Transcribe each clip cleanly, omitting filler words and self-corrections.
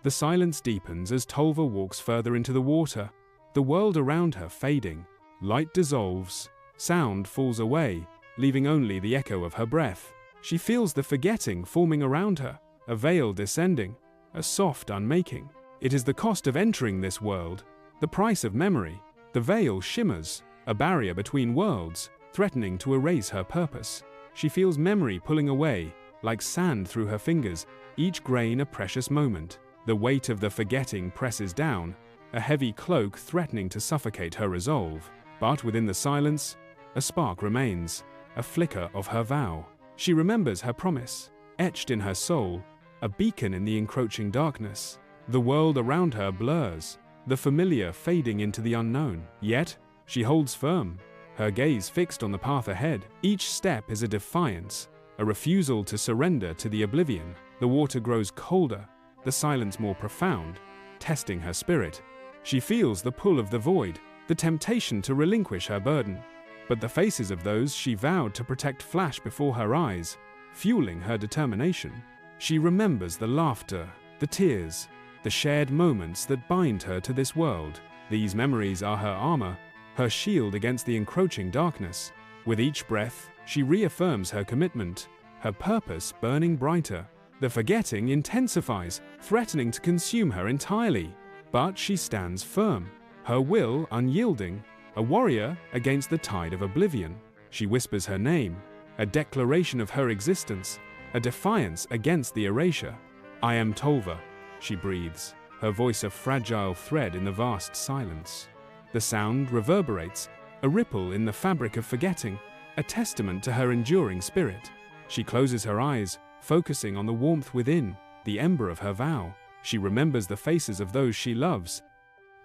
The silence deepens as Tolva walks further into the water, the world around her fading. Light dissolves, sound falls away, leaving only the echo of her breath. She feels the forgetting forming around her, a veil descending, a soft unmaking. It is the cost of entering this world, the price of memory. The veil shimmers, a barrier between worlds, threatening to erase her purpose. She feels memory pulling away, like sand through her fingers, each grain a precious moment. The weight of the forgetting presses down, a heavy cloak threatening to suffocate her resolve. But within the silence, a spark remains, a flicker of her vow. She remembers her promise, etched in her soul, a beacon in the encroaching darkness. The world around her blurs, the familiar fading into the unknown. Yet, she holds firm, her gaze fixed on the path ahead. Each step is a defiance, a refusal to surrender to the oblivion. The water grows colder, the silence more profound, testing her spirit. She feels the pull of the void, the temptation to relinquish her burden. But the faces of those she vowed to protect flash before her eyes, fueling her determination. She remembers the laughter, the tears, the shared moments that bind her to this world. These memories are her armor, her shield against the encroaching darkness. With each breath, she reaffirms her commitment, her purpose burning brighter. The forgetting intensifies, threatening to consume her entirely. But she stands firm, her will unyielding, a warrior against the tide of oblivion. She whispers her name, a declaration of her existence, a defiance against the erasure. "I am Tolva," she breathes, her voice a fragile thread in the vast silence. The sound reverberates, a ripple in the fabric of forgetting, a testament to her enduring spirit. She closes her eyes, focusing on the warmth within, the ember of her vow. She remembers the faces of those she loves,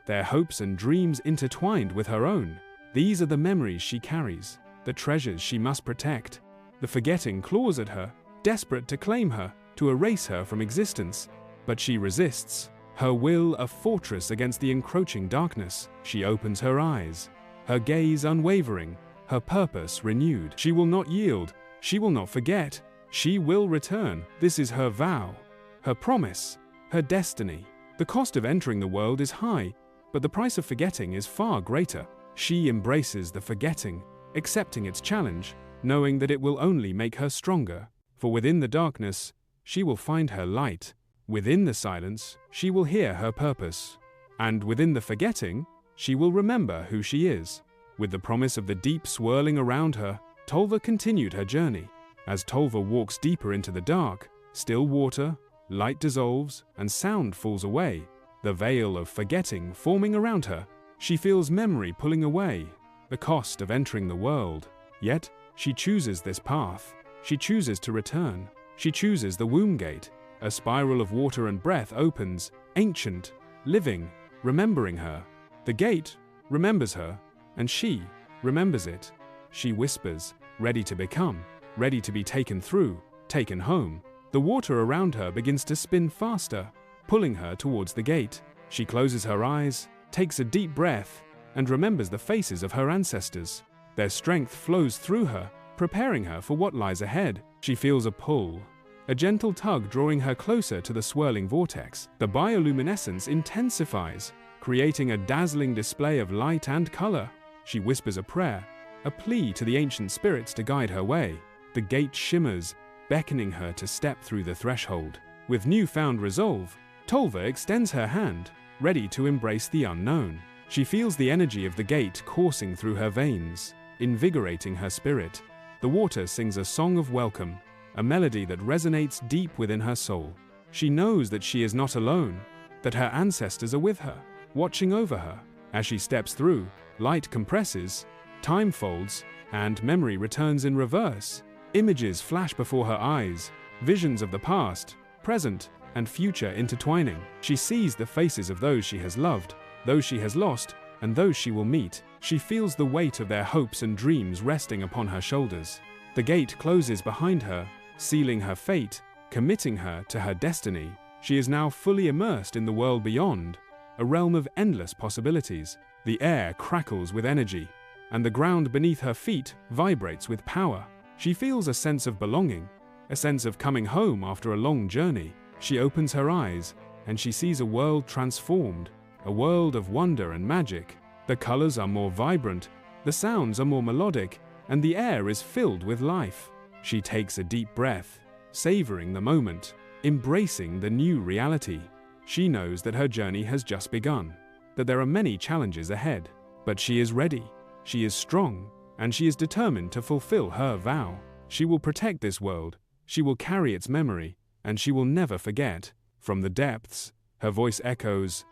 their hopes and dreams intertwined with her own. These are the memories she carries, the treasures she must protect. The forgetting claws at her, desperate to claim her, to erase her from existence. But she resists, her will a fortress against the encroaching darkness. She opens her eyes, her gaze unwavering, her purpose renewed. She will not yield, she will not forget, she will return. This is her vow, her promise, her destiny. The cost of entering the world is high, but the price of forgetting is far greater. She embraces the forgetting, accepting its challenge, knowing that it will only make her stronger. For within the darkness, she will find her light. Within the silence, she will hear her purpose. And within the forgetting, she will remember who she is. With the promise of the deep swirling around her, Tolva continued her journey. As Tolva walks deeper into the dark, still water, light dissolves, and sound falls away. The veil of forgetting forming around her. She feels memory pulling away, the cost of entering the world. Yet, she chooses this path. She chooses to return. She chooses the womb gate. A spiral of water and breath opens, ancient, living, remembering her. The gate remembers her, and she remembers it. She whispers, ready to become, ready to be taken through, taken home. The water around her begins to spin faster, pulling her towards the gate. She closes her eyes, takes a deep breath, and remembers the faces of her ancestors. Their strength flows through her, preparing her for what lies ahead. She feels a pull, a gentle tug drawing her closer to the swirling vortex. The bioluminescence intensifies, creating a dazzling display of light and color. She whispers a prayer, a plea to the ancient spirits to guide her way. The gate shimmers, beckoning her to step through the threshold. With newfound resolve, Tolva extends her hand, ready to embrace the unknown. She feels the energy of the gate coursing through her veins, invigorating her spirit. The water sings a song of welcome, a melody that resonates deep within her soul. She knows that she is not alone, that her ancestors are with her, watching over her. As she steps through, light compresses, time folds, and memory returns in reverse. Images flash before her eyes, visions of the past, present, and future intertwining. She sees the faces of those she has loved, those she has lost, and those she will meet. She feels the weight of their hopes and dreams resting upon her shoulders. The gate closes behind her, sealing her fate, committing her to her destiny. She is now fully immersed in the world beyond, a realm of endless possibilities. The air crackles with energy, and the ground beneath her feet vibrates with power. She feels a sense of belonging, a sense of coming home after a long journey. She opens her eyes, and she sees a world transformed, a world of wonder and magic. The colors are more vibrant, the sounds are more melodic, and the air is filled with life. She takes a deep breath, savoring the moment, embracing the new reality. She knows that her journey has just begun, that there are many challenges ahead, but she is ready, she is strong, and she is determined to fulfill her vow. She will protect this world, she will carry its memory, and she will never forget. From the depths, her voice echoes,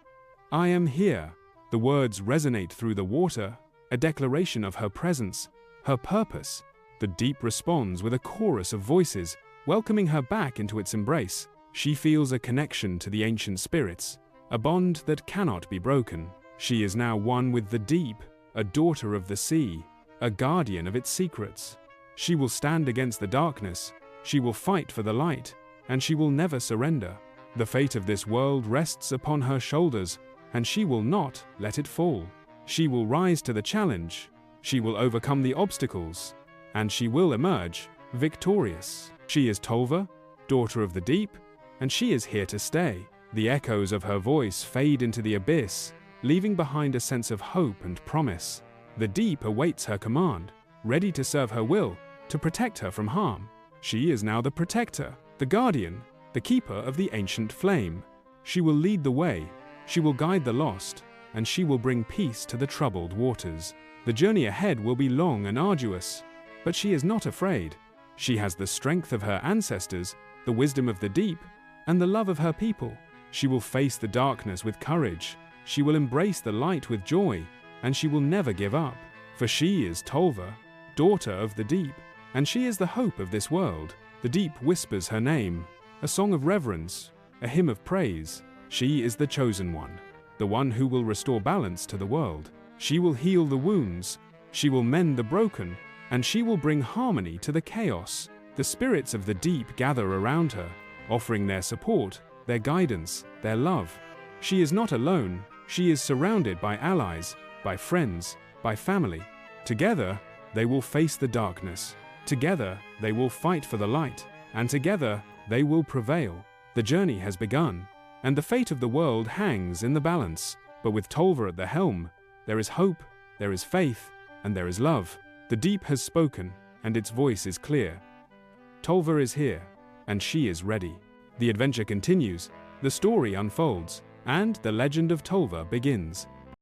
"I am here." The words resonate through the water, a declaration of her presence, her purpose. The deep responds with a chorus of voices, welcoming her back into its embrace. She feels a connection to the ancient spirits, a bond that cannot be broken. She is now one with the deep, a daughter of the sea, a guardian of its secrets. She will stand against the darkness, she will fight for the light, and she will never surrender. The fate of this world rests upon her shoulders, and she will not let it fall. She will rise to the challenge, she will overcome the obstacles, and she will emerge victorious. She is Tolva, daughter of the deep, and she is here to stay. The echoes of her voice fade into the abyss, leaving behind a sense of hope and promise. The deep awaits her command, ready to serve her will, to protect her from harm. She is now the protector, the guardian, the keeper of the ancient flame. She will lead the way, she will guide the lost, and she will bring peace to the troubled waters. The journey ahead will be long and arduous, but she is not afraid. She has the strength of her ancestors, the wisdom of the deep, and the love of her people. She will face the darkness with courage, she will embrace the light with joy, and she will never give up. For she is Tolva, daughter of the deep, and she is the hope of this world. The deep whispers her name, a song of reverence, a hymn of praise. She is the chosen one, the one who will restore balance to the world. She will heal the wounds, she will mend the broken, and she will bring harmony to the chaos. The spirits of the deep gather around her, offering their support, their guidance, their love. She is not alone, she is surrounded by allies, by friends, by family. Together, they will face the darkness. Together, they will fight for the light, and together, they will prevail. The journey has begun, and the fate of the world hangs in the balance. But with Tolva at the helm, there is hope, there is faith, and there is love. The deep has spoken, and its voice is clear. Tolva is here, and she is ready. The adventure continues, the story unfolds, and the legend of Tolva begins.